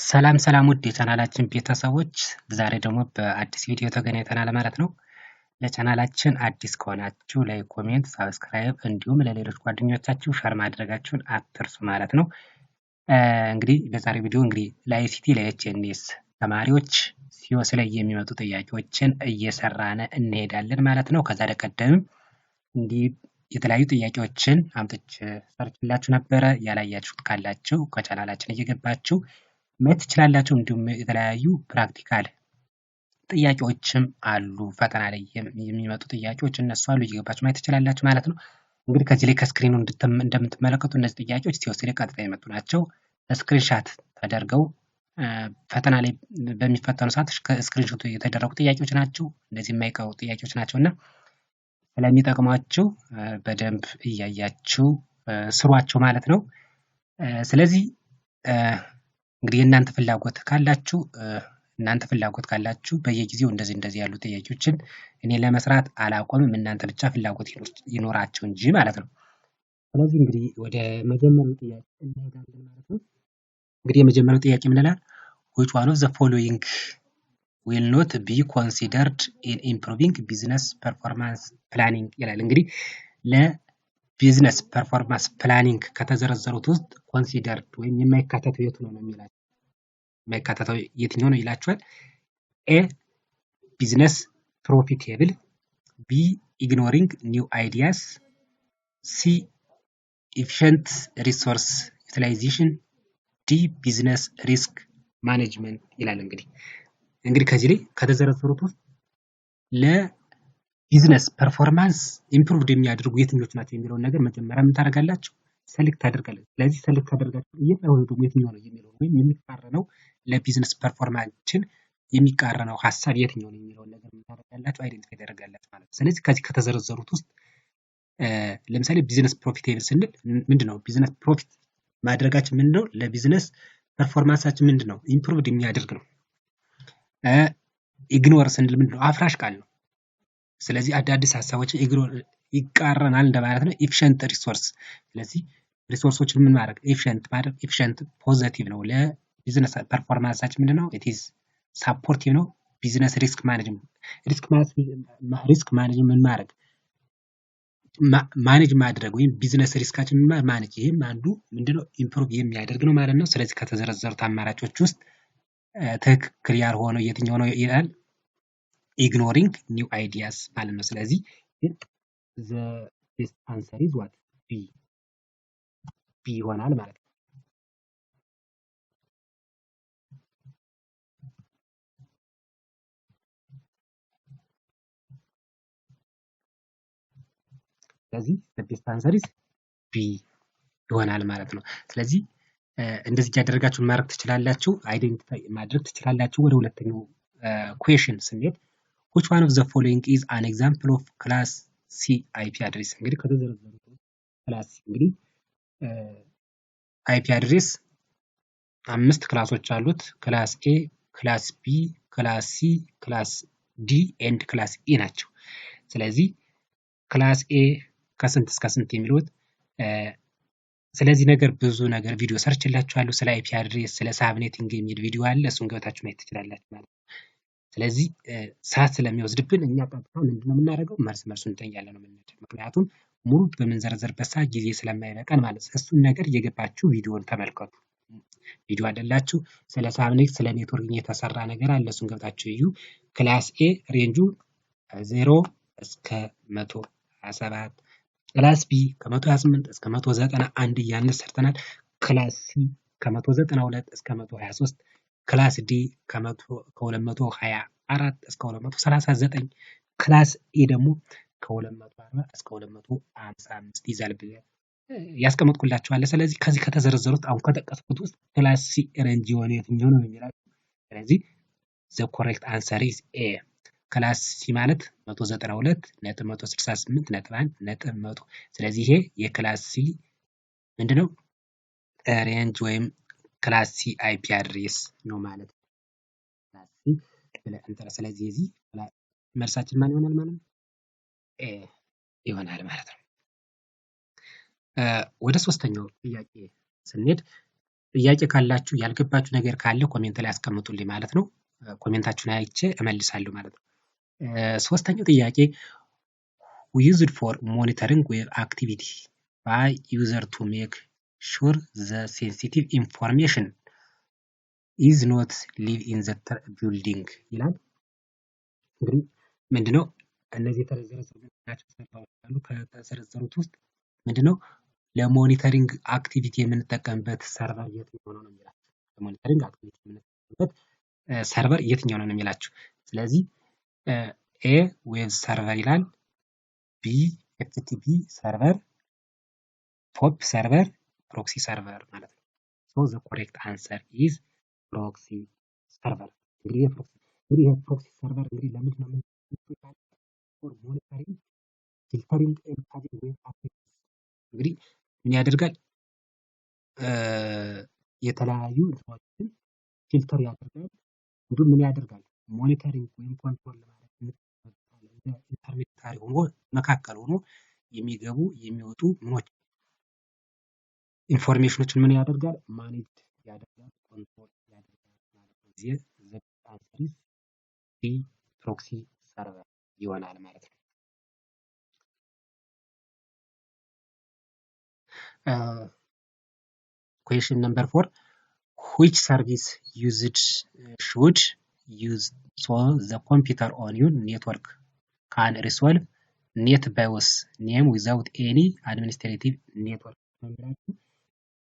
ሰላም ሰላም ውድ የቻናላችን ቤተሰቦች ዛሬ ደግሞ በአዲስ ቪዲዮ ተገናኝተናል ማለት ነው። ለቻናላችን አዲስ ከሆናችሁ ላይክ፣ ኮሜንት፣ ሳብስክራይብ እንዲሁም ለሌሎች ጓደኞቻችሁ ሸር ማድረጋችሁን አትርሱ ማለት ነው። እንግዲህ በዛሬ ቪዲዮ ለአይሲቲ ለኤችኤንኤስ ተማሪዎች ሲኦሲ ላይ የሚመጡ ጥያቄዎችን እየሰራን እንሄዳለን ማለት ነው። ከዛ ቀደምም እንዲህ የተለያዩ ጥያቄዎችን አምጥቼ ሰርችላችሁ ነበረ። ያላያችሁት ካላችሁ ከቻናላችን እየገባችሁ ማየት ትችላላችሁ። እንዲሁም የተለያዩ ፕራክቲካል ጥያቄዎችም አሉ። ፈተና ላይ የሚመጡ ጥያቄዎች እነሱ አሉ፣ እየገባችሁ ማየት ትችላላችሁ ማለት ነው። እንግዲህ ከዚህ ላይ ከስክሪኑ እንደምትመለከቱ እነዚህ ጥያቄዎች ሲኦሲ ላይ ቀጥታ የመጡ ናቸው። ስክሪንሻት ተደርገው ፈተና ላይ በሚፈተኑ ሰዓት ስክሪንሾት የተደረጉ ጥያቄዎች ናቸው። እነዚህ የማይቀሩ ጥያቄዎች ናቸው እና ስለሚጠቅሟችሁ በደንብ እያያችሁ ስሯቸው ማለት ነው። ስለዚህ እንግዲህ እናንተ ፍላጎት ካላችሁ በየጊዜው እንደዚህ ያሉ ጥያቄዎችን እኔ ለመስራት አላቆምም። እናንተ ብቻ ፍላጎት ይኖራችሁ እንጂ ማለት ነው። ስለዚህ እንግዲህ ወደ መጀመሪያው ጥያቄ እንሄዳለን ማለት ነው። እንግዲህ የመጀመሪያው ጥያቄ ምን ይላል? which one of the following will not be considered in improving business performance planning ይላል። እንግዲህ ለቢዝነስ ፐርፎርማንስ ፕላኒንግ ከተዘረዘሩት ውስጥ ኮንሲደርድ ወይም የማይካተተው የቱ ነው የሚላችሁ? የማይካተተው የትኛው ነው ይላችኋል። ኤ ቢዝነስ ፕሮፊቴብል፣ ቢ ኢግኖሪንግ ኒው አይዲያስ፣ ሲ ኢፊሽንት ሪሶርስ ዩቲላይዜሽን፣ ዲ ቢዝነስ ሪስክ ማኔጅመንት ይላል። እንግዲህ ከዚህ ላይ ከተዘረዘሩት ውስጥ ለቢዝነስ ፐርፎርማንስ ኢምፕሩቭድ የሚያደርጉ የትኞቹ ናቸው የሚለውን ነገር መጀመሪያ ምን ታደርጋላችሁ? ሰሌክት ታደርጋላችሁ። ስለዚህ ሰሌክት ታደርጋችሁ የማይሆኑ ደግሞ የትኛው ነው የሚለው ወይም የሚቃረነው ለቢዝነስ ፐርፎርማንስን የሚቃረነው ሀሳብ የትኛው ነው የሚለውን ነገር ምን ታደርጋላችሁ? አይደንቲፋይ ታደርጋላችሁ ማለት ነው። ስለዚህ ከዚህ ከተዘረዘሩት ውስጥ ለምሳሌ ቢዝነስ ፕሮፊቴብል ስንል ምንድነው? ቢዝነስ ፕሮፊት ማድረጋችን ምንድነው? ለቢዝነስ ፐርፎርማንሳችን ምንድነው? ኢምፕሩቭድ የሚያደርግ ነው። ኢግኖር ስንል ምንድነው? አፍራሽ ቃል ነው። ስለዚህ አዳዲስ ሀሳቦችን ኢግኖር ይቃረናል እንደማለት ነው። ኢፊሽንት ሪሶርስ፣ ስለዚህ ሪሶርሶችን ምን ማድረግ? ኤፊሽንት ማድረግ። ኤፊሽንት ፖዚቲቭ ነው። ለቢዝነስ ፐርፎርማንሳችን ምንድነው? ኢትዝ ሳፖርቲቭ ነው። ቢዝነስ ሪስክ ማኔጅመንት፣ ሪስክ ማኔጅመንት ማድረግ ማኔጅ ማድረግ ወይም ቢዝነስ ሪስካችን ማኔጅ፣ ይህም አንዱ ምንድነው? ኢምፕሩቭ የሚያደርግ ነው ማለት ነው። ስለዚህ ከተዘረዘሩት አማራጮች ውስጥ ትክክል ያልሆነው የትኛው ነው ይላል? ኢግኖሪንግ ኒው አይዲያስ ማለት ነው። ስለዚህ the best answer is what? B ይሆናል ማለት ነው። ስለዚህ the best answer is B ይሆናል ማለት ነው። ስለዚህ እንደዚህ ያደረጋችሁ ማድረግ ትችላላችሁ፣ አይደንቲፋይ ማድረግ ትችላላችሁ። ወደ ሁለተኛው ኩዌሽን ስንሄድ which one of the following is an example of class C IP address? እንግዲህ ከተዘረዘሩት ክላስ እንግዲህ IP አድሬስ 5 ክላሶች አሉት። ክላስ A፣ ክላስ B፣ ክላስ C፣ ክላስ D ኤንድ ክላስ E ናቸው። ስለዚህ ክላስ A ከስንት እስከ ስንት የሚሉት ስለዚህ ነገር ብዙ ነገር ቪዲዮ ሰርችላችኋለሁ። ስለ IP አድሬስ፣ ስለ ሳብኔቲንግ የሚል ቪዲዮ አለ። እሱን ገብታችሁ ማየት ትችላላችሁ ማለት ነው። ስለዚህ ሰዓት ስለሚወስድብን እኛ ቀጥታ ምንድነው የምናደርገው? መልሱን እንጠያለን ነው የምንሄደው። ምክንያቱም ሙሉ በምንዘረዘርበት ሰዓት ጊዜ ስለማይበቃን ማለት ነው። እሱን ነገር እየገባችሁ ቪዲዮን ተመልከቱ። ቪዲዮ አይደላችሁ ስለ ሳብኔት ስለ ኔትወርኪንግ የተሰራ ነገር አለ። እሱን ገብታችሁ እዩ። ክላስ ኤ ሬንጁ 0 እስከ 127፣ ክላስ ቢ ከ128 እስከ 191 እያልን ሰርተናል። ክላስ ሲ ከ192 እስከ 123፣ ክላስ ዲ ከ224 እስከ 239፣ ክላስ ኤ ደግሞ ከ240 እስከ 255 ይዛል ብዬ ያስቀመጥኩላችኋለሁ። ስለዚህ ከዚህ ከተዘረዘሩት አሁን ከጠቀስኩት ውስጥ ክላስ ሲ ሬንጅ የሆነ የትኛው ነው የሚላችሁ? ስለዚህ the correct answer is A። ክላስ ሲ ማለት 192.168.1.100። ስለዚህ ይሄ የክላስ ሲ ምንድነው? ሬንጅ ወይም ክላስ ሲ IP አድሬስ ነው ማለት ነው። ክላስ ሲ ስለዚህ እዚህ መልሳችን ማን ይሆናል ማለት ነው? ኤ ይሆናል ማለት ነው። ወደ ሶስተኛው ጥያቄ ስንሄድ ጥያቄ ካላችሁ ያልገባችሁ ነገር ካለ ኮሜንት ላይ አስቀምጡልኝ ማለት ነው። ኮሜንታችሁን አይቼ እመልሳለሁ ማለት ነው። ሶስተኛው ጥያቄ used for monitoring web activity by user to make sure the sensitive information is not live in the building ይላል። እንግዲህ ምንድነው እነዚህ ከተዘረዘሩት ውስጥ ምንድነው ለሞኒተሪንግ አክቲቪቲ የምንጠቀምበት ሰርቨር የትኛው ነው የሚላችሁ። ለሞኒተሪንግ አክቲቪቲ የምንጠቀምበት ሰርቨር የትኛው ነው የሚላችሁ። ስለዚህ ኤ ዌብ ሰርቨር ይላል፣ ቢ ኤፍቲፒ ሰርቨር፣ ፖፕ ሰርቨር፣ ፕሮክሲ ሰርቨር ማለት ነው። ሶ ዘ ኮሬክት አንሰር ኢዝ ፕሮክሲ ሰርቨር። እንግዲህ ፕሮክሲ ሰርቨር እንግዲህ ለምንድን ነው የምንጠቀምበት? ፎር ሞኒተሪንግ ፊልተሪንግ ኤንድ ፓዚንግ ዌብ አፕሊኬሽን እንግዲህ ምን ያደርጋል? የተለያዩ እንትኖችን ፊልተር ያደርጋል። እንዲሁም ምን ያደርጋል? ሞኒተሪንግ ወይም ኮንትሮል ለማድረግ እንደ ኢንተርሜዲያሪ ሆኖ መካከል ሆኖ የሚገቡ የሚወጡ ምኖች ኢንፎርሜሽኖችን ምን ያደርጋል? ማኔጅ ያደርጋል፣ ኮንትሮል ያደርጋል ማለት ነው። እዚህ ዘ አንሰር ኢዝ ቢ ፕሮክሲ ሰርቨር ይሆናል ማለት ነው። Question number 4. Which service used should use so the computer on your network can resolve NetBIOS name without any administrative network?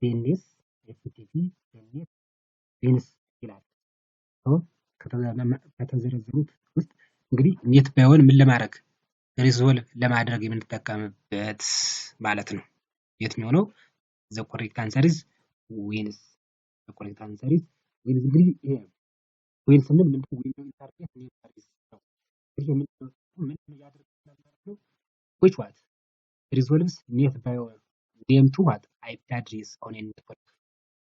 DNS, FTP, DNS, DNS ይላል። ከተዘረዘሩት ውስጥ እንግዲህ ኔትባዮን ምን ለማድረግ ሪዞልቭ ለማድረግ የምንጠቀምበት ማለት ነው። የትኛው ነው? the correct answer is ዊንስ። the correct answer is ዊንስ። እንግዲህ ዊንስ ስንል ምንድነው? ዊንዶው ኢንተርኔት ኔት ሰርቪስ ነው። እንግዲህ ምን ያደርጋል ማለት ነው? which what resolves NetBIOS name to what IP address on a network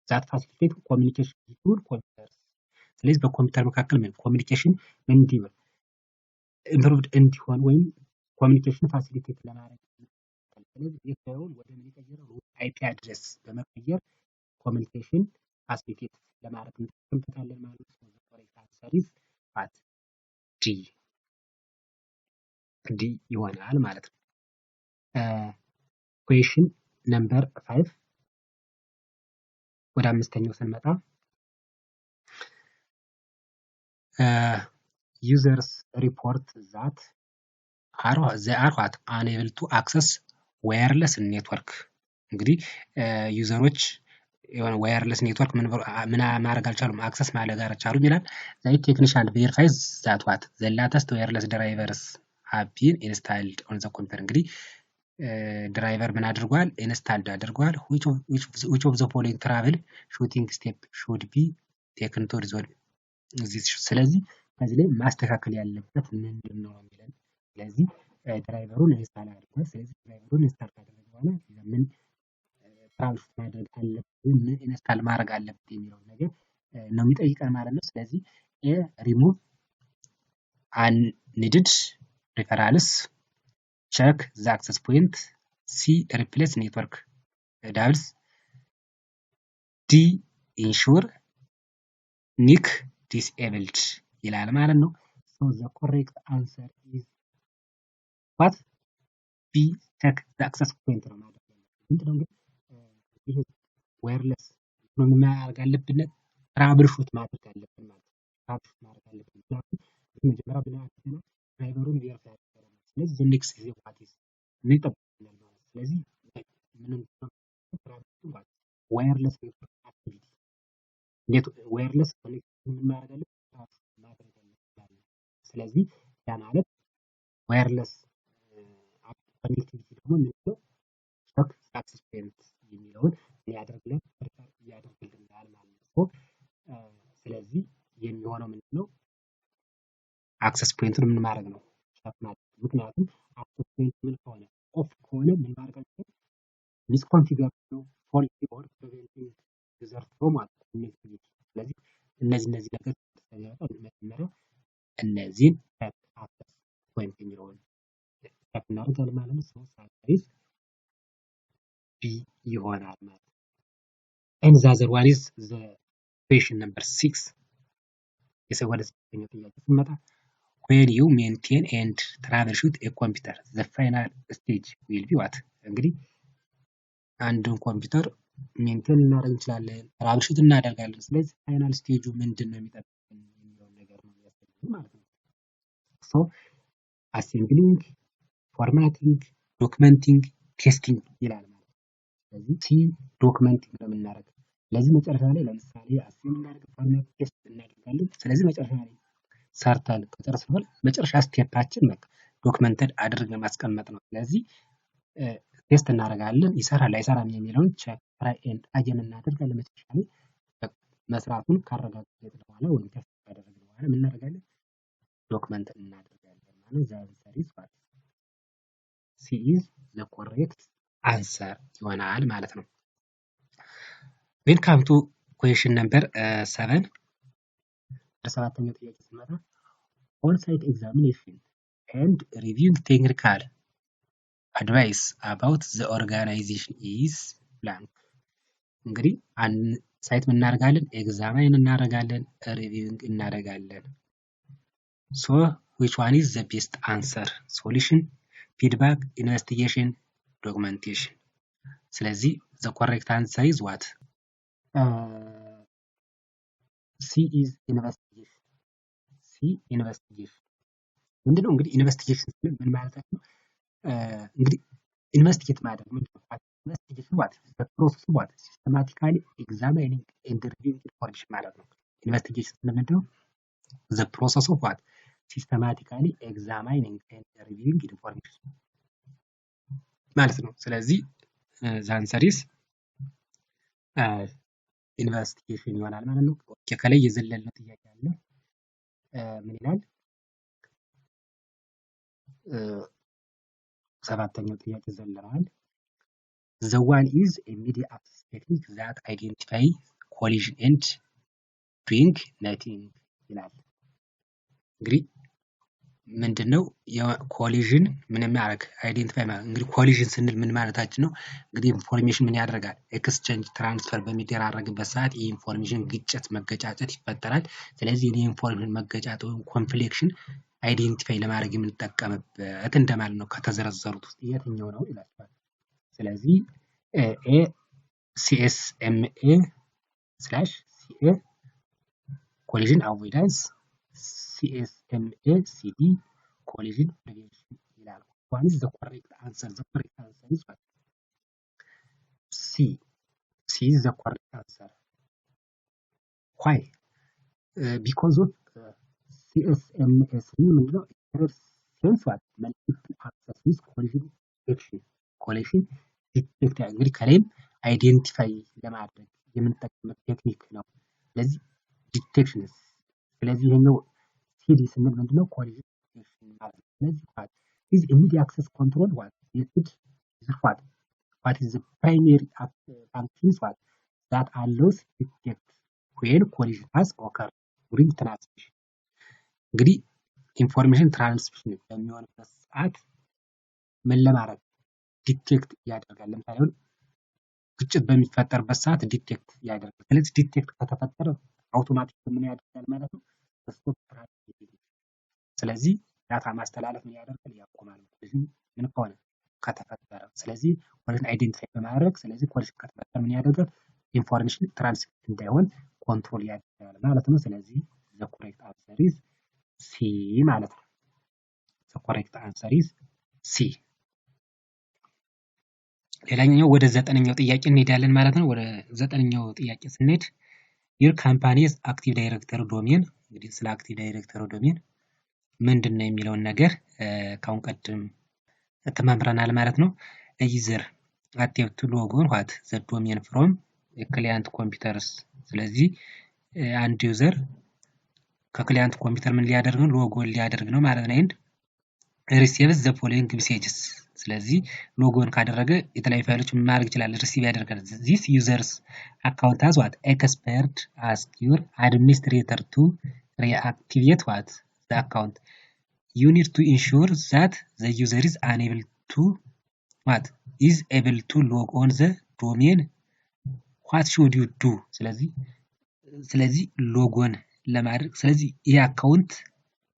that facilitate communication between computers። ስለዚህ በኮምፒውተር መካከል ምን ኮሚኒኬሽን ምን እንዲሆን ኢምፕሩቭድ እንዲሆን ወይም ኮሚኒኬሽን ፋሲሊቴት ለማድረግ ስለዚህ ኔትባዮን ወደ ምን ይቀየራል? አይፒ አድሬስ በመቀየር ኮሚኒኬሽን ፋሲሊቴት ለማድረግ እንጠቀምበታለን ማለት ነው። ኮሬክት አንሰር ኢዝ ፓት ዲ ይሆናል ማለት ነው። ኩዌሽን ነምበር 5 ወደ አምስተኛው ስንመጣ users report that they are what unable to access wireless network። እንግዲህ ዩዘሮች የሆነ ዋየርለስ ኔትወርክ ምን ማድረግ አልቻሉም፣ አክሰስ ማድረግ አልቻሉም ይላል። ዘይ ቴክኒሻን ቬሪፋይዝ ዛት ዋት ዘ ላተስት ዋየርለስ ድራይቨርስ ሃቭ ቢን ኢንስታልድ ኦን ዘ ኮምፒውተር። እንግዲህ ድራይቨር ምን አድርጓል? ኢንስታልድ አድርጓል። which of the following travel shooting step should be taken to resolve this? ስለዚህ ከዚህ ላይ ማስተካከል ያለበት ምንድን ነው የሚለን። ስለዚህ ድራይቨሩን ኢንስታል አድርጓል። ስለዚህ ድራይቨሩን ኢንስታል ካደረገ በኋላ ምን ትራንስ ማድረግ አለብን፣ ምን ኢንስታል ማድረግ አለብን የሚለው ነገር ነው የሚጠይቀን ማለት ነው። ስለዚህ ኤ ሪሙቭ አንኒድድ ሪፈራልስ፣ ቼክ ዘ አክሰስ ፖይንት፣ ሲ ሪፕሌስ ኔትወርክ ዳብልስ፣ ዲ ኢንሹር ኒክ ዲስኤብልድ ይላል ማለት ነው። ሶ ዘ ኮሬክት አንሰር ኢዝ ዋት ቢ ቼክ ዘ አክሰስ ፖይንት ነው ማለት ነው። ምንድነው እንግዲህ ይሄ ዋየርለስ ነው ማድረግ አለብን፣ ትራብል ሹት ማድረግ አለብን ማለት ነው። ትራብል ሹት ማድረግ አለብን ምክንያቱም መጀመሪያ ብናደርገው ድራይቨሩን ቬሪፋይ አድርገናል። ስለዚህ ኔክስት ጊዜ ዋት ኢዝ ምን ይጠብቀናል ማለት ነው። ስለዚህ ምንም ትራብል ሹት ማለት ዋየርለስ ኔትወርክ አክቲቪቲ ዋየርለስ ኮኔክሽን ማድረግ አለብን፣ ትራብል ሹት ማድረግ አለብን። ስለዚህ ያ ማለት ዋየርለስ ኮኔክቲቪቲ ደግሞ ምንድነው? ቼክ አክሰስ ፖይንት የሚለውን ሊያደርግልን ያደርግልናል ማለት ነው። ስለዚህ የሚሆነው ምንድነው? አክሰስ ፖይንቱን ምን ማድረግ ነው? ቼክ ማድረግ። ምክንያቱም አክሰስ ፖይንት ምን ከሆነ ኦፍ ከሆነ ምን ማድረግ አለብን? ሚስኮንፊገር ነው ፎልት ኦር ፕሪቨንቲንግ ዩዘር ፍሮም ኮኔክቲቪቲ። ስለዚህ እነዚህ ነገሮች መጀመሪያ እነዚህን ቼክ አክሰስ ፖይንት የሚለውን ቼክ እናደርጋለን ማለት ነው። ሶ ሳይዝ ቢ ይሆናል ማለት ነው። and the other one is the question number 6 ወደ ስድስተኛው ጥያቄ ስንመጣ when you maintain and troubleshoot a computer the final stage will be what? እንግዲህ አንድን ኮምፒውተር ሜንቴን እናደርግ እንችላለን፣ ትራብልሹት እናደርጋለን። ስለዚህ ፋይናል ስቴጁ ምንድን ነው የሚጠብቀን የሚለውን ነገር ነው የሚያስፈልገው ማለት ነው። ሶ አሴምብሊንግ፣ ፎርማቲንግ፣ ዶክመንቲንግ፣ ቴስቲንግ ይላል ማለት ነው። ስለዚህ ሲ ዶክመንቲንግ ነው የምናደርገው። ስለዚህ መጨረሻ ላይ ለምሳሌ አሴምብል እናደርግ፣ ፎርማት፣ ቴስት እናደርጋለን። ስለዚህ መጨረሻ ላይ ሰርተን ከጨረስን በኋላ መጨረሻ ስቴፓችን በቃ ዶክመንተድ አድርገን ማስቀመጥ ነው። ስለዚህ ቴስት እናደርጋለን፣ ይሰራል አይሰራም የሚለውን ቼክ ትራይ ኤንድ አጌን እናደርጋለን። መጨረሻ ላይ መስራቱን ካረጋገጥን በኋላ ወይም ቴስት ካደረግን በኋላ ምን እናደርጋለን? ዶክመንት እናደርጋለን ማለት ዘ አንሰር ኢዝ ዋት? ሲ ኢዝ ዘ ኮሬክት አንሰር ይሆናል ማለት ነው። ዌን ካም ቱ ኩዌሽን ነምበር 7 ሰባተኛው ጥያቄ ስንመጣ ኦን ሳይት ኤግዛሚኔሽን ኤንድ ሪቪዊንግ ቴክኒካል አድቫይስ አባውት ዘ ኦርጋናይዜሽን ኢዝ ብላንክ። እንግዲህ አንድ ሳይት ምን እናደርጋለን? ኤግዛማይን እናደርጋለን፣ ሪቪዊንግ እናደርጋለን። ሶ ዊች ዋን ኢዝ ዘ ቤስት አንሰር? ሶሉሽን፣ ፊድባክ፣ ኢንቨስቲጌሽን፣ ዶክመንቴሽን። ስለዚህ ዘ ኮሬክት አንሰር ኢዝ ዋት? ሲ ኢዝ ኢንቨስቲጌሽን። ሲ ኢንቨስቲጌሽን ምንድነው? እንግዲህ ኢንቨስቲጌሽን ምን ማለት ነው? እንግዲህ ኢንቨስቲጌት ማድረግ ምንድነው? ኢንቨስቲጌሽን ዋት ፕሮሰስ ዋት ሲስተማቲካሊ ኤግዛማይኒንግ ኤንድ ሪቪዊንግ ኢንፎርሜሽን ማለት ነው። ኢንቨስቲጌሽን ምንድነው? ዘ ፕሮሰስ ኦፍ ዋት ሲስተማቲካሊ ኤግዛማይኒንግ ኤንድ ሪቪዊንግ ኢንፎርሜሽን ማለት ነው። ስለዚህ ዘ አንሰር ኢዝ ኢንቨስቲጌሽን ይሆናል ማለት ነው። ኦኬ ከላይ የዘለልነው ጥያቄ አለ። ምን ይላል? ሰባተኛው ጥያቄ ዘለናል። The one is a media access technique that identify collision and doing nothing ይላል። እንግዲህ ምንድነው የኮሊዥን ምን የሚያደርግ አይዴንቲፋይ ማለት እንግዲህ ኮሊዥን ስንል ምን ማለታችን ነው? እንግዲህ ኢንፎርሜሽን ምን ያደርጋል? ኤክስቼንጅ ትራንስፈር በሚደራረግበት ሰዓት የኢንፎርሜሽን ግጭት መገጫጨት ይፈጠራል። ስለዚህ የኢንፎርሜሽን መገጫጨት ወይም ኮንፍሊክሽን አይዴንቲፋይ ለማድረግ የምንጠቀምበት እንደማለት ነው። ከተዘረዘሩት ውስጥ የትኛው ነው ይላል። ስለዚህ ኤ ሲኤስኤምኤ ስላሽ ሲኤ ኮሊዥን አቮይዳንስ፣ ሲኤስኤምኤ ሲዲ ኮሊዥን ፕሪቬንሽን ይላል። ዋን ኢዝ ዘ ኮሬክት አንሰር? ዘ ኮሬክት አንሰር ኢዝ ዋት? ሲ ሲ ኢዝ ዘ ኮሬክት አንሰር። ዋይ? ቢኮዝ ኦፍ ሲኤስኤምኤስ ምንድነው? ሴንስ ዋት መልቲፕል አክሰስ ዊዝ ኮሊዥን ዲቴክሽን ኮሊዥን ዲቴክት እንግዲህ ከላይም አይዴንቲፋይ ለማድረግ የምንጠቀምበት ቴክኒክ ነው። ስለዚህ ዲቴክሽን ስለዚህ ይሄኛው ሲዲ ስንል ምንድነው? ኮሊዥን ዲቴክሽን ማለት ነው። ስለዚህ ዋት ኢዝ ኢሚዲየት አክሰስ ኮንትሮል ዋት ሜትድ ኢዝ ዋት ኢዝ ዘ ፕራይመሪ ፋንክሽንስ ዋት ዛት አሎውስ ዲቴክት ዌን ኮሊዥን ሃዝ ኦከር ዱሪንግ ትራንስሚሽን። እንግዲህ ኢንፎርሜሽን ትራንስሚሽን በሚሆንበት ሰዓት ምን ለማድረግ ዲቴክት ያደርጋል። ለምሳሌ ግጭት በሚፈጠርበት ሰዓት ዲቴክት ያደርጋል። ስለዚህ ዲቴክት ከተፈጠረ አውቶማቲክ ምን ያደርጋል ማለት ነው? ስቶፕ ትራንስሚሽን። ስለዚህ ዳታ ማስተላለፍ ምን ያደርጋል? ያቆማል። ኮሊዥን ምን ከሆነ ከተፈጠረ። ስለዚህ ኮሊዥን አይዴንቲፋይ በማድረግ ስለዚህ ኮሊዥን ከተፈጠረ ምን ያደርጋል? ኢንፎርሜሽን ትራንስሚት እንዳይሆን ኮንትሮል ያደርጋል ማለት ነው። ስለዚህ ዘ ኮሬክት አንሰር ኢዝ ሲ ማለት ነው። ዘ ኮሬክት አንሰር ኢዝ ሲ። ሌላኛው ወደ ዘጠነኛው ጥያቄ እንሄዳለን ማለት ነው። ወደ ዘጠነኛው ጥያቄ ስንሄድ your company's active directory domain እንግዲህ ስለ active directory domain ምንድነው የሚለውን ነገር ካሁን ቀደም ተማምረናል ማለት ነው። either active to log on what the domain from client computers። ስለዚህ አንድ ዩዘር ከክሊያንት ኮምፒውተር ምን ሊያደርግ ነው? ሎጎን ሊያደርግ ነው ማለት ነው። and receives the following messages። ስለዚህ ሎጎን ካደረገ የተለያዩ ፋይሎችን ማድረግ ይችላል፣ ሪሲቭ ያደርጋል። this users account has what expired ask your administrator to reactivate what the account. You need to ensure that the user is unable to what is able to log on the domain what should you do? ስለዚህ ሎጎን ለማድረግ ስለዚህ ይህ አካውንት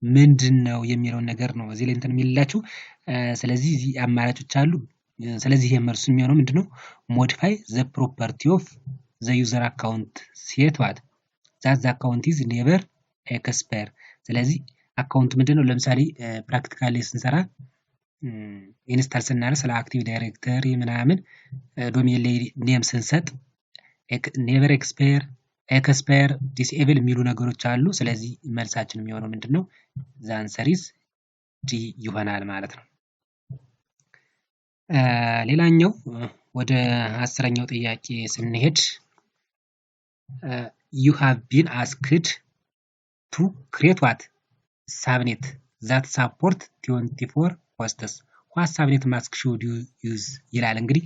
ምንድን ነው የሚለውን ነገር ነው እዚህ ላይ እንትን የሚልላችሁ። ስለዚህ እዚህ አማራጮች አሉ። ስለዚህ የመልሱ የሚሆነው ምንድነው? ሞዲፋይ ዘ ፕሮፐርቲ ኦፍ ዘ ዩዘር አካውንት ሴት ዋት ዛት ዘ አካውንት ኢዝ ኔቨር ኤክስፓየር። ስለዚህ አካውንት ምንድነው? ለምሳሌ ፕራክቲካሊ ስንሰራ ኢንስታል ስናደርግ ስለ አክቲቭ ዳይሬክተሪ ምናምን ዶሜን ኔም ስንሰጥ ኔቨር ኤክስፓየር ዲስኤብል የሚሉ ነገሮች አሉ። ስለዚህ መልሳችን የሚሆነው ምንድነው? ዘ አንሰር ኢዝ ዲ ይሆናል ማለት ነው። ሌላኛው ወደ 10ኛው ጥያቄ ስንሄድ you have been asked to create what subnet that support 24 hosts what subnet mask should you use ይላል። እንግዲህ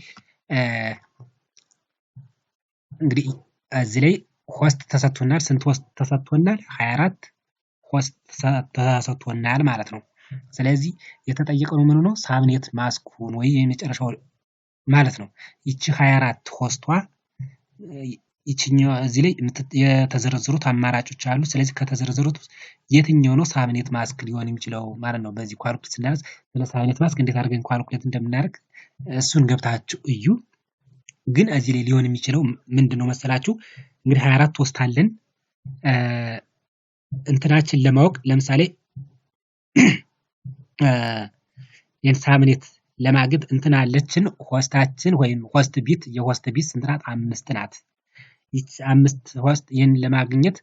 እዚህ ላይ ሆስት ተሰጥቶናል። ስንት ሆስት ተሰጥቶናል? 24 ሆስት ተሰጥቶናል ማለት ነው። ስለዚህ የተጠየቀው ምን ነው? ሳብኔት ማስኩን ወይ የመጨረሻው ማለት ነው። ይቺ 24 ሆስቷ ይቺኛው እዚህ ላይ የተዘረዘሩት አማራጮች አሉ። ስለዚህ ከተዘረዘሩት የትኛው ነው ሳብኔት ማስክ ሊሆን የሚችለው ማለት ነው። በዚህ ኳልኩሌት ስናደርግ ስለ ሳብኔት ማስክ እንዴት አድርገን ኳልኩሌት እንደምናደርግ እሱን ገብታችሁ እዩ። ግን እዚህ ላይ ሊሆን የሚችለው ምንድነው መሰላችሁ? እንግዲህ 24 ሆስት አለን። እንትናችን ለማወቅ ለምሳሌ የሳብኔት ለማግኘት እንትን አለችን ሆስታችን ወይም ሆስት ቢት የሆስት ቢት ስንት ናት? 5 ናት። ይቺ 5 ሆስት ይሄን ለማግኘት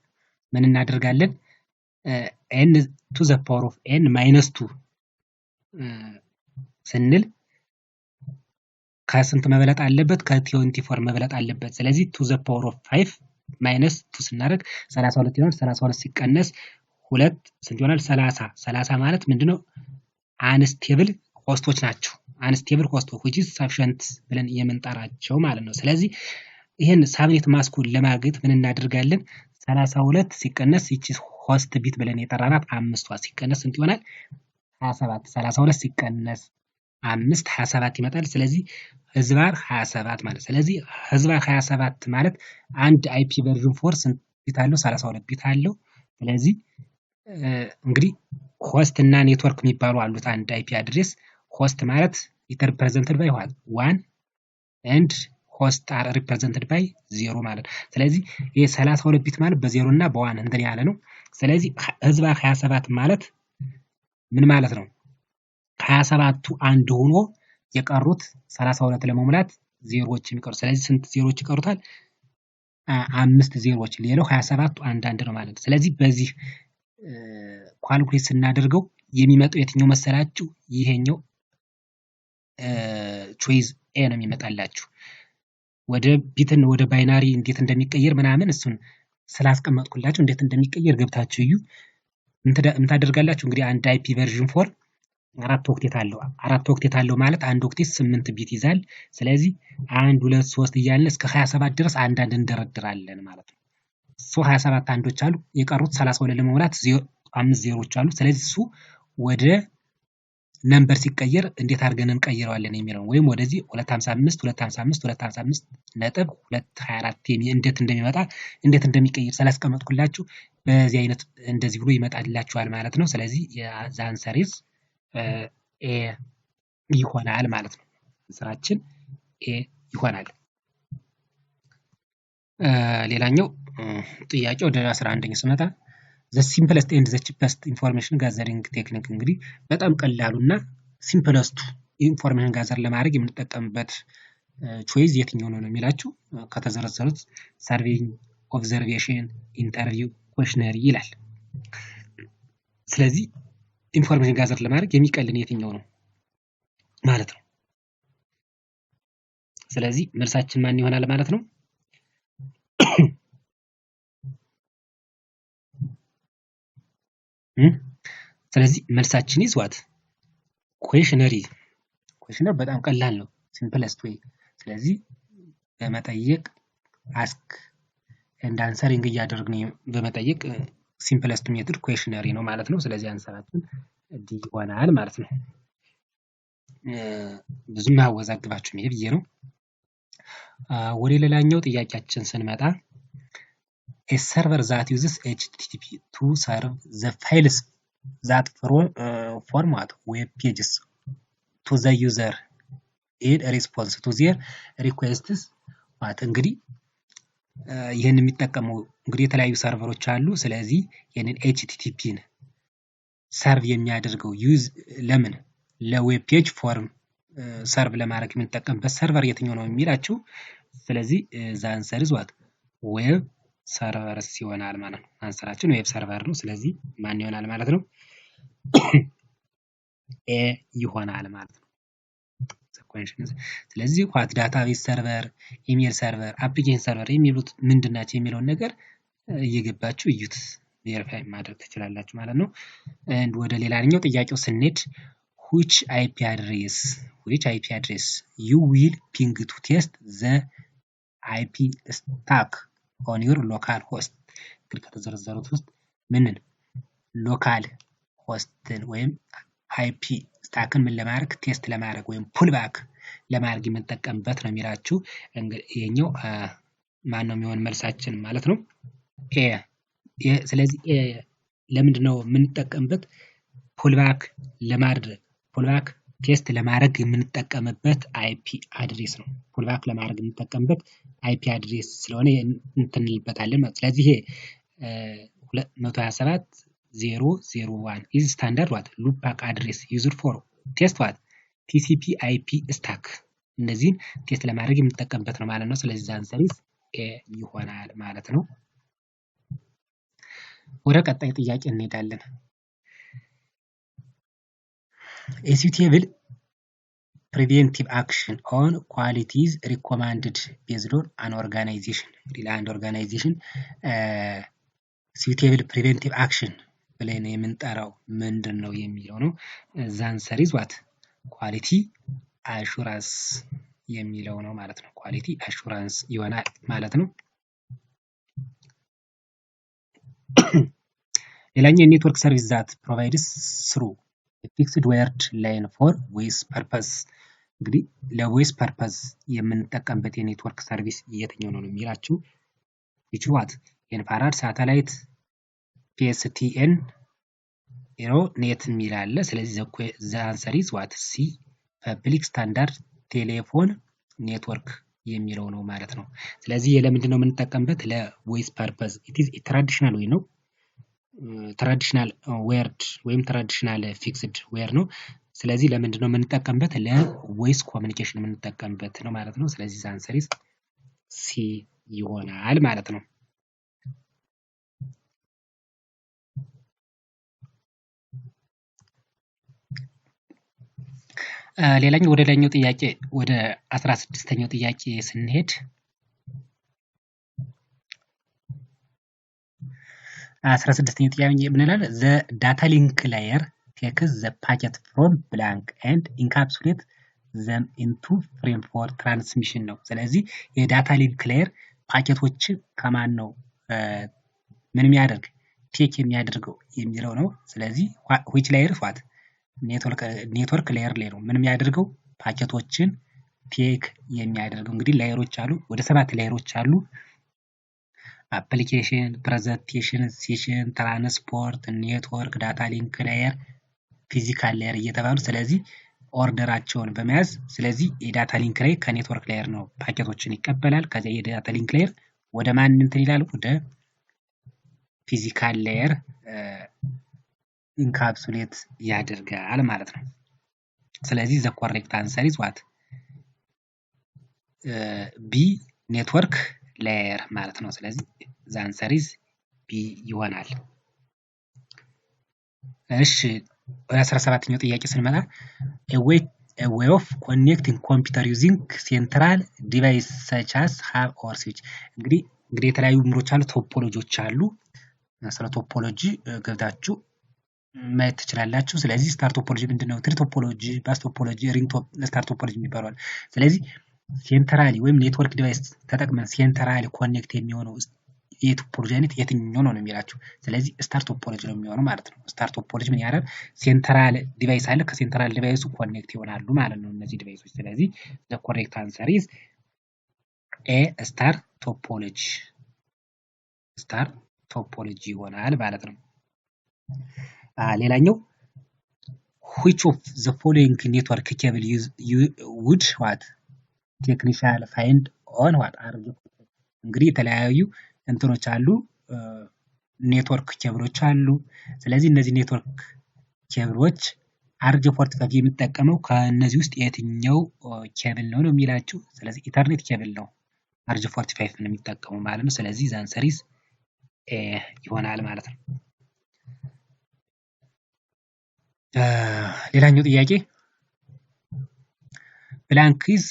ምን እናደርጋለን? n to the power of n minus 2 ስንል ከስንት መበለጥ አለበት? ከ24 መበለጥ አለበት። ስለዚህ to the power of 5 minus 2 ስናደርግ 32 ይሆናል። 32 ሲቀነስ 2 ስንት ይሆናል? 30 ማለት ምንድነው? አንስቴብል ሆስቶች ናቸው። አንስቴብል ሆስቶች which is sufficient ብለን የምንጠራቸው ማለት ነው። ስለዚህ ይሄን ሳብኔት ማስኩን ለማግኘት ምን እናደርጋለን? 32 ሲቀነስ ይቺ ሆስት ቢት ብለን የጠራናት 5ቷ ሲቀነስ ስንት ይሆናል? 27 32 ሲቀነስ 5 27 ይመጣል። ስለዚህ ህዝባር 27 ማለት ስለዚህ ህዝባር 27 ማለት አንድ አይፒ ቨርዥን 4 ስንት ቢት አለው? 32 ቢት አለው። ስለዚህ እንግዲህ ሆስት እና ኔትወርክ የሚባሉ አሉት። አንድ አይፒ አድሬስ ሆስት ማለት ሪፕሬዘንትድ ባይ 1 and host are represented by 0 ማለት ነው። ስለዚህ ይሄ 32 ቢት ማለት በ0 እና በ1 እንትን ያለ ነው። ስለዚህ ህዝባር 27 ማለት ምን ማለት ነው? 27ቱ አንድ ሆኖ የቀሩት 32 ለመሙላት ዜሮዎች የሚቀሩ ስለዚህ ስንት ዜሮዎች ይቀሩታል? 5 ዜሮዎች። ሌላው 27ቱ አንድ ነው ማለት ነው። ስለዚህ በዚህ ኳልኩሌት ስናደርገው የሚመጣው የትኛው መሰላችሁ? ይሄኛው ቾይዝ ኤ ነው የሚመጣላችሁ። ወደ ቢትን ወደ ባይናሪ እንዴት እንደሚቀየር ምናምን እሱን ስላስቀመጥኩላችሁ እንዴት እንደሚቀየር ገብታችሁ እዩ። ምን ታደርጋላችሁ? እንግዲህ አንድ አይፒ ቨርዥን 4 4 ኦክቴት አለው ማለት አንድ ኦክቴት 8 ቢት ይዛል። ስለዚህ 1 2 3 እያልን እስከ 27 ድረስ አንዳንድ እንደረድራለን ማለት ነው። 27 አንዶች አሉ። የቀሩት 32 ለመሙላት 5 ዜሮዎች አሉ። ስለዚህ እሱ ወደ ነምበር ሲቀየር እንዴት አድርገን እንቀይረዋለን የሚለው ወይም ወደዚህ 255 ነጥብ 224 እንዴት እንደሚመጣ እንዴት እንደሚቀየር ስላስቀመጥኩላችሁ በዚህ አይነት እንደዚህ ብሎ ይመጣላችኋል ማለት ነው። ስለዚህ the answer is ኤ ይሆናል ማለት ነው። ስራችን ኤ ይሆናል። ሌላኛው ጥያቄ ወደ 11ኛው ስመጣ the simplest and the cheapest information gathering technique እንግዲህ በጣም ቀላሉና ሲምፕለስቱ ኢንፎርሜሽን ጋዘር ለማድረግ የምንጠቀምበት ቾይዝ የትኛው ነው የሚላችሁ ከተዘረዘሩት ሰርቬይንግ፣ ኦብዘርቬሽን፣ ኢንተርቪው፣ ኩዌሽነሪ ይላል። ስለዚህ ኢንፎርሜሽን ጋዘር ለማድረግ የሚቀልን የትኛው ነው ማለት ነው። ስለዚህ መልሳችን ማን ይሆናል ማለት ነው? ስለዚህ መልሳችን ይዟት ኩዌሽነሪ። ኩዌሽነር በጣም ቀላል ነው፣ ሲምፕለስት ወይ። ስለዚህ በመጠየቅ አስክ ኤንድ አንሰሪንግ እያደረግን በመጠየቅ ሲምፕለስት ሜትድ ኩዌሽነሪ ነው ማለት ነው። ስለዚህ አንሰራችን ዲ ይሆናል ማለት ነው። ብዙም አወዛግባችሁ ይሄ ብዬ ነው። ወደ ሌላኛው ጥያቄያችን ስንመጣ a server that uses HTTP to serve the files that format web pages to the user in response to their requests ማለት እንግዲህ ይህን የሚጠቀሙ እንግዲህ የተለያዩ ሰርቨሮች አሉ። ስለዚህ ይህንን HTTPን ሰርቭ የሚያደርገው ዩዝ ለምን ለዌብ ፔጅ ፎርም ሰርቭ ለማድረግ የምንጠቀምበት ሰርቨር የትኛው ነው የሚላችሁ። ስለዚህ the answer is what ዌብ ሰርቨርስ ይሆናል ማለት ነው። አንሰራችን ዌብ ሰርቨር ነው። ስለዚህ ማን ይሆናል ማለት ነው? ኤ ይሆናል ማለት ነው። ስለዚህ ኳት ዳታቤዝ ሰርቨር፣ ኢሜል ሰርቨር፣ አፕሊኬሽን ሰርቨር የሚሉት ምንድናቸው የሚለውን ነገር እየገባችሁ እዩት፣ ቬሪፋይ ማድረግ ትችላላችሁ ማለት ነው። ወደ ሌላኛው ጥያቄው ስንሄድ which IP address you will ping to test the IP stack on your local host እንግዲህ ከተዘረዘሩት ውስጥ ምንን ሎካል ሆስትን ወይም IP ስታክን ምን ለማድረግ ቴስት ለማድረግ ወይም ፑል ባክ ለማድረግ የምንጠቀምበት ነው የሚላችሁ። ይሄኛው ማን ነው የሚሆን መልሳችን ማለት ነው? ኤ። ስለዚህ ለምንድን ነው የምንጠቀምበት? ፑል ባክ ለማድረግ ፑል ባክ ቴስት ለማድረግ የምንጠቀምበት IP አድሬስ ነው። ፑል ባክ ለማድረግ የምንጠቀምበት IP አድሬስ ስለሆነ እንትንልበታለን ማለት። ስለዚህ ይሄ 127.0.0.1 is standard what loop back address used for test what TCP IP stack እነዚህን ቴስት ለማድረግ የምንጠቀምበት ነው ማለት ነው። ስለዚህ አንሰር ኢዝ ኤ ይሆናል ማለት ነው። ወደ ቀጣይ ጥያቄ እንሄዳለን። A suitable preventive action on quality is recommended based on an organization. አንድ ኦርጋናይዜሽን suitable preventive action ብለን የምንጠራው ምንድን ነው የሚለው ነው። the answer is what ኳሊቲ አሹራንስ የሚለው ነው ማለት ነው። ኳሊቲ አሹራንስ ይሆናል ማለት ነው። ሌላኛው የኔትወርክ ሰርቪስ that provides through a fixed wired line for voice purpose እንግዲህ ለቮይስ ፐርፐዝ የምንጠቀምበት የኔትወርክ ሰርቪስ የትኛው ነው የሚላችሁ። ይችዋት ኢንፍራሬድ ሳተላይት PSTN ኤሮ ኔት የሚል አለ። ስለዚህ the answer is what C ፐብሊክ ስታንዳርድ ቴሌፎን ኔትወርክ የሚለው ነው ማለት ነው። ስለዚህ ለምንድን ነው የምንጠቀምበት? ለቮይስ ፐርፐዝ it is a traditional way ነው። ትራዲሽናል ዌርድ ወይም ትራዲሽናል ፊክስድ ዌር ነው። ስለዚህ ለምንድን ነው የምንጠቀምበት? ለቮይስ ኮሚኒኬሽን የምንጠቀምበት ነው ማለት ነው። ስለዚህ answer is C ይሆናል ማለት ነው። ሌላኛው ወደ ላይኛው ጥያቄ ወደ 16ኛው ጥያቄ ስንሄድ 16ኛው ጥያቄ ምን ይላል? the data link layer takes the packet from blank and encapsulates them into frame for transmission ነው። ስለዚህ የዳታ ሊንክ ሌየር ፓኬቶችን ከማን ነው ምን የሚያደርግ ቴክ የሚያደርገው የሚለው ነው። ስለዚህ which layer what ኔትወርክ ሌየር ላይ ነው ምን የሚያደርገው ፓኬቶችን ቴክ የሚያደርገው። እንግዲህ ሌየሮች አሉ፣ ወደ 7 ሌየሮች አሉ። አፕሊኬሽን፣ ፕሬዘንቴሽን፣ ሴሽን፣ ትራንስፖርት፣ ኔትወርክ፣ ዳታ ሊንክ ሌየር፣ ፊዚካል ሌየር እየተባሉ ስለዚህ ኦርደራቸውን በመያዝ ስለዚህ የዳታ ሊንክ ላይ ከኔትወርክ ሌየር ነው ፓኬቶችን ይቀበላል። ከዚያ የዳታ ሊንክ ሌየር ወደ ማን እንትን ይላል? ወደ ፊዚካል ሌየር ኢንካፕሱሌት ያደርጋል ማለት ነው። ስለዚህ the correct answer is what B ኔትወርክ ሌየር ማለት ነው። ስለዚህ the answer is B ይሆናል። እሺ ወደ 17ኛው ጥያቄ ስንመጣ a way of connecting computer using central device such as hub or switch እንግዲህ የተለያዩ ምሮች አሉ፣ ቶፖሎጂዎች አሉ። ስለ ቶፖሎጂ ገብታችሁ ማየት ትችላላችሁ። ስለዚህ ስታር ቶፖሎጂ ምንድነው? ትሪ ቶፖሎጂ፣ ባስ ቶፖሎጂ፣ ሪንግ ስታር ቶፖሎጂ የሚባሉ። ስለዚህ ሴንትራሊ ወይም ኔትወርክ ዲቫይስ ተጠቅመን ሴንትራሊ ኮኔክት የሚሆነው የቶፖሎጂ አይነት የትኛው ነው የሚላችሁ። ስለዚህ ስታር ቶፖሎጂ ነው የሚሆነው ማለት ነው። ስታር ቶፖሎጂ ምን ያደርጋል? ሴንትራል ዲቫይስ አለ፣ ከሴንትራል ዲቫይሱ ኮኔክት ይሆናሉ ማለት ነው እነዚህ ዲቫይሶች። ስለዚህ the correct answer is ኤ ስታር ቶፖሎጂ ይሆናል ማለት ነው። ሌላኛው which of the following network cable would what technician find on what እንግዲህ የተለያዩ እንትኖች አሉ ኔትወርክ ኬብሎች አሉ። ስለዚህ እነዚህ ኔትወርክ ኬብሎች RJ45 የሚጠቀመው ከነዚህ ውስጥ የትኛው ኬብል ነው የሚላችሁ። ስለዚህ ኢተርኔት ኬብል ነው RJ45 ነው የሚጠቀመው ማለት ነው። ስለዚህ the answer is A ይሆናል ማለት ነው። ሌላኛው ጥያቄ blank is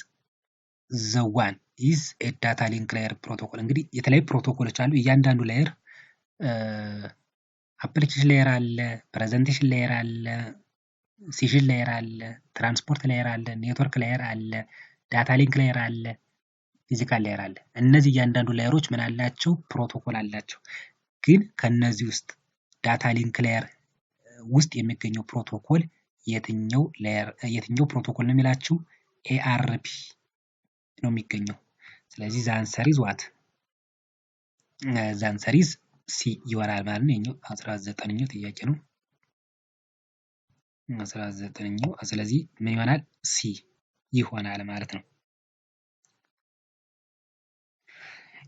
the one is a data link layer protocol እንግዲህ የተለያዩ ፕሮቶኮሎች አሉ። እያንዳንዱ ሌየር አፕሊኬሽን ሌየር አለ፣ ፕሬዘንቴሽን ሌየር አለ፣ ሴሽን ሌየር አለ፣ ትራንስፖርት ሌየር አለ፣ ኔትወርክ ሌየር አለ፣ ዳታ ሊንክ ሌየር አለ፣ ፊዚካል ሌየር አለ። እነዚህ እያንዳንዱ ሌየሮች ምን አላቸው? ፕሮቶኮል አላቸው። ግን ከነዚህ ውስጥ ዳታ ሊንክ ሌየር ውስጥ የሚገኘው ፕሮቶኮል የትኛው ፕሮቶኮል ነው የሚላችሁ? ARP ነው የሚገኘው። ስለዚህ the answer is what? the answer is C ይሆናል ማለት ነው። የኛው 19ኛው ጥያቄ ነው። 19ኛው ስለዚህ ምን ይሆናል? C ይሆናል ማለት ነው።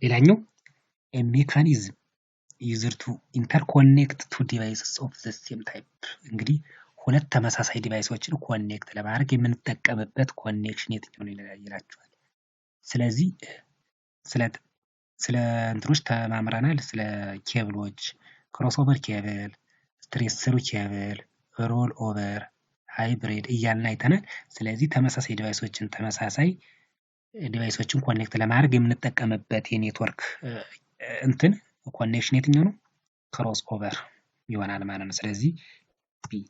ሌላኛው a mechanism used to interconnect two devices of the same type እንግዲህ ሁለት ተመሳሳይ ዲቫይሶችን ኮኔክት ለማድረግ የምንጠቀምበት ኮኔክሽን የትኛው ነው ይላችኋል። ስለዚህ ስለ እንትኖች ተማምረናል። ስለ ኬብሎች ክሮስኦቨር ኬብል፣ ስትሬት ስሩ ኬብል፣ ሮል ኦቨር፣ ሃይብሪድ እያልን አይተናል። ስለዚህ ተመሳሳይ ዲቫይሶችን ኮኔክት ለማድረግ የምንጠቀምበት የኔትወርክ እንትን ኮኔክሽን የትኛው ነው? ክሮስ ኦቨር ይሆናል ማለት ነው። ስለዚህ ቢ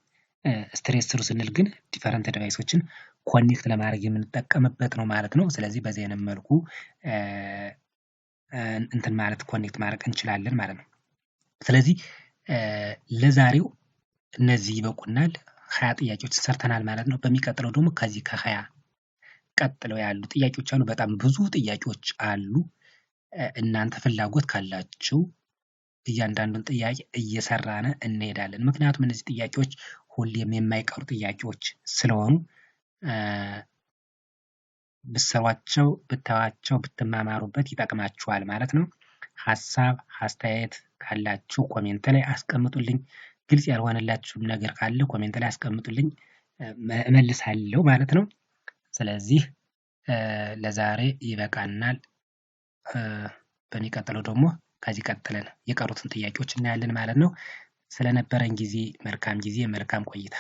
ስትሬት ስሩ ስንል ግን ዲፈረንት ዲቫይሶችን ኮኔክት ለማድረግ የምንጠቀምበት ነው ማለት ነው። ስለዚህ በዚህ አይነት መልኩ እንትን ማለት ኮኔክት ማድረግ እንችላለን ማለት ነው። ስለዚህ ለዛሬው እነዚህ ይበቁናል። 20 ጥያቄዎች ሰርተናል ማለት ነው። በሚቀጥለው ደግሞ ከዚህ ከ20 ቀጥለው ያሉ ጥያቄዎች አሉ። በጣም ብዙ ጥያቄዎች አሉ። እናንተ ፍላጎት ካላችሁ እያንዳንዱን ጥያቄ እየሰራን እንሄዳለን። ምክንያቱም እነዚህ ጥያቄዎች ሁሌም የማይቀሩ ጥያቄዎች ስለሆኑ ብትሰሯቸው፣ ብታዩዋቸው፣ ብትማማሩበት ይጠቅማችኋል ማለት ነው። ሀሳብ አስተያየት ካላችሁ ኮሜንት ላይ አስቀምጡልኝ። ግልጽ ያልሆነላችሁም ነገር ካለ ኮሜንት ላይ አስቀምጡልኝ፣ እመልሳለሁ ማለት ነው። ስለዚህ ለዛሬ ይበቃናል። በሚቀጥለው ደግሞ ከዚህ ቀጥለን የቀሩትን ጥያቄዎች እናያለን ማለት ነው። ስለነበረን ጊዜ መልካም ቆይታ